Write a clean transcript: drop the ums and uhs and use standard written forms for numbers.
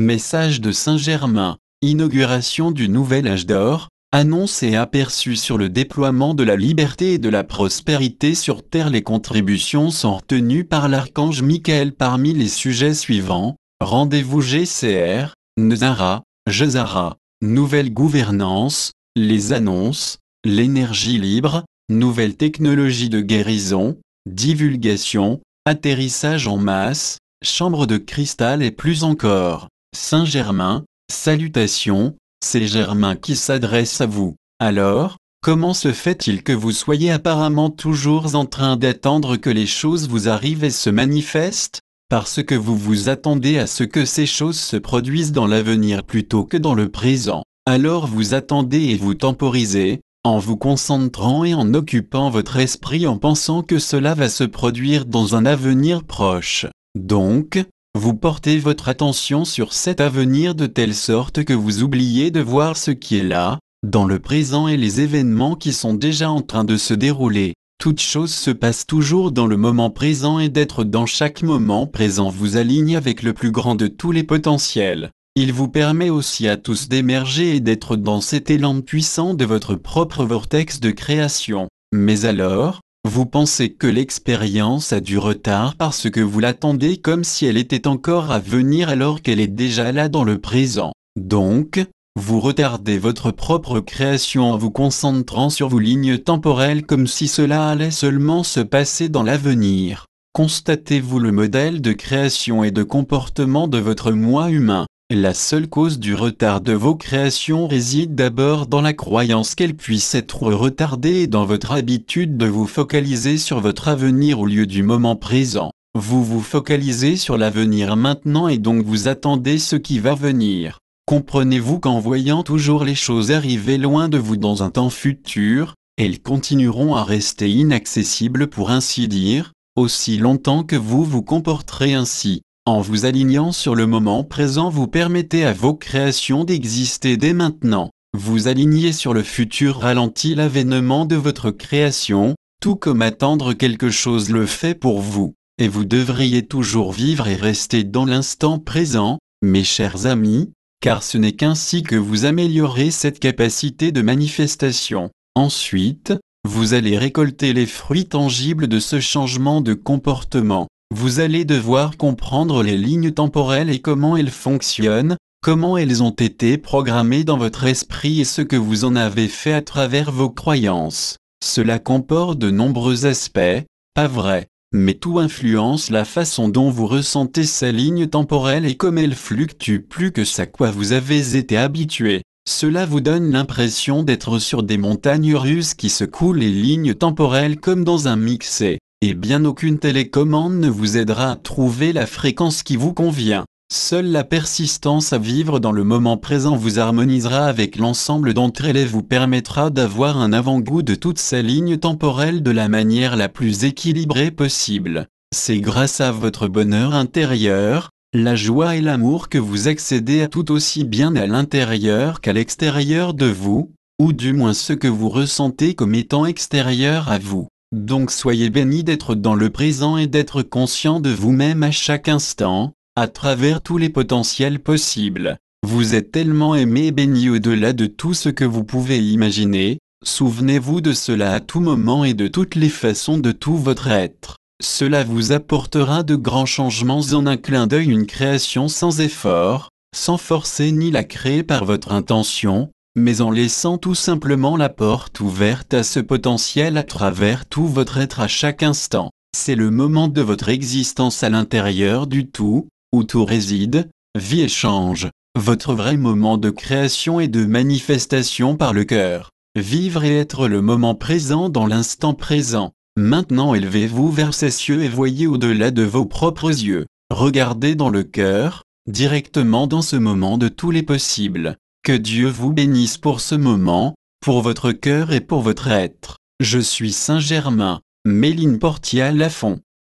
Message de Saint-Germain. Inauguration du nouvel âge d'or. Annonce et aperçu sur le déploiement de la liberté et de la prospérité sur terre. Les contributions sont retenues par l'archange Michael parmi les sujets suivants. Rendez-vous GCR, Nezara, Jezara, nouvelle gouvernance, les annonces, l'énergie libre, nouvelle technologie de guérison, divulgation, atterrissage en masse, chambre de cristal et plus encore. Saint-Germain, salutations, c'est Germain qui s'adresse à vous. Alors, comment se fait-il que vous soyez apparemment toujours en train d'attendre que les choses vous arrivent et se manifestent? Parce que vous vous attendez à ce que ces choses se produisent dans l'avenir plutôt que dans le présent. Alors vous attendez et vous temporisez, en vous concentrant et en occupant votre esprit en pensant que cela va se produire dans un avenir proche. Donc, vous portez votre attention sur cet avenir de telle sorte que vous oubliez de voir ce qui est là, dans le présent et les événements qui sont déjà en train de se dérouler. Toute chose se passe toujours dans le moment présent et d'être dans chaque moment présent vous aligne avec le plus grand de tous les potentiels. Il vous permet aussi à tous d'émerger et d'être dans cet élan puissant de votre propre vortex de création. Mais alors, vous pensez que l'expérience a du retard parce que vous l'attendez comme si elle était encore à venir alors qu'elle est déjà là dans le présent. Donc, vous retardez votre propre création en vous concentrant sur vos lignes temporelles comme si cela allait seulement se passer dans l'avenir. Constatez-vous le modèle de création et de comportement de votre moi humain. La seule cause du retard de vos créations réside d'abord dans la croyance qu'elles puissent être retardées et dans votre habitude de vous focaliser sur votre avenir au lieu du moment présent. Vous vous focalisez sur l'avenir maintenant et donc vous attendez ce qui va venir. Comprenez-vous qu'en voyant toujours les choses arriver loin de vous dans un temps futur, elles continueront à rester inaccessibles pour ainsi dire, aussi longtemps que vous vous comporterez ainsi. En vous alignant sur le moment présent, vous permettez à vos créations d'exister dès maintenant. Vous alignez sur le futur ralentit l'avènement de votre création, tout comme attendre quelque chose le fait pour vous. Et vous devriez toujours vivre et rester dans l'instant présent, mes chers amis, car ce n'est qu'ainsi que vous améliorez cette capacité de manifestation. Ensuite, vous allez récolter les fruits tangibles de ce changement de comportement. Vous allez devoir comprendre les lignes temporelles et comment elles fonctionnent, comment elles ont été programmées dans votre esprit et ce que vous en avez fait à travers vos croyances. Cela comporte de nombreux aspects, pas vrai, mais tout influence la façon dont vous ressentez ces lignes temporelles et comme elles fluctuent plus que ce à quoi vous avez été habitué. Cela vous donne l'impression d'être sur des montagnes russes qui secouent les lignes temporelles comme dans un mixé. Et bien aucune télécommande ne vous aidera à trouver la fréquence qui vous convient. Seule la persistance à vivre dans le moment présent vous harmonisera avec l'ensemble d'entre elles et vous permettra d'avoir un avant-goût de toutes ces lignes temporelles de la manière la plus équilibrée possible. C'est grâce à votre bonheur intérieur, la joie et l'amour que vous accédez à tout aussi bien à l'intérieur qu'à l'extérieur de vous, ou du moins ce que vous ressentez comme étant extérieur à vous. Donc soyez bénis d'être dans le présent et d'être conscient de vous-même à chaque instant, à travers tous les potentiels possibles. Vous êtes tellement aimé et béni au-delà de tout ce que vous pouvez imaginer, souvenez-vous de cela à tout moment et de toutes les façons de tout votre être. Cela vous apportera de grands changements en un clin d'œil, une création sans effort, sans forcer ni la créer par votre intention, mais en laissant tout simplement la porte ouverte à ce potentiel à travers tout votre être à chaque instant. C'est le moment de votre existence à l'intérieur du tout, où tout réside, vie et change, votre vrai moment de création et de manifestation par le cœur. Vivre et être le moment présent dans l'instant présent. Maintenant élevez-vous vers ces cieux et voyez au-delà de vos propres yeux. Regardez dans le cœur, directement dans ce moment de tous les possibles. Que Dieu vous bénisse pour ce moment, pour votre cœur et pour votre être. Je suis Saint-Germain, Méline Portier à Lafond.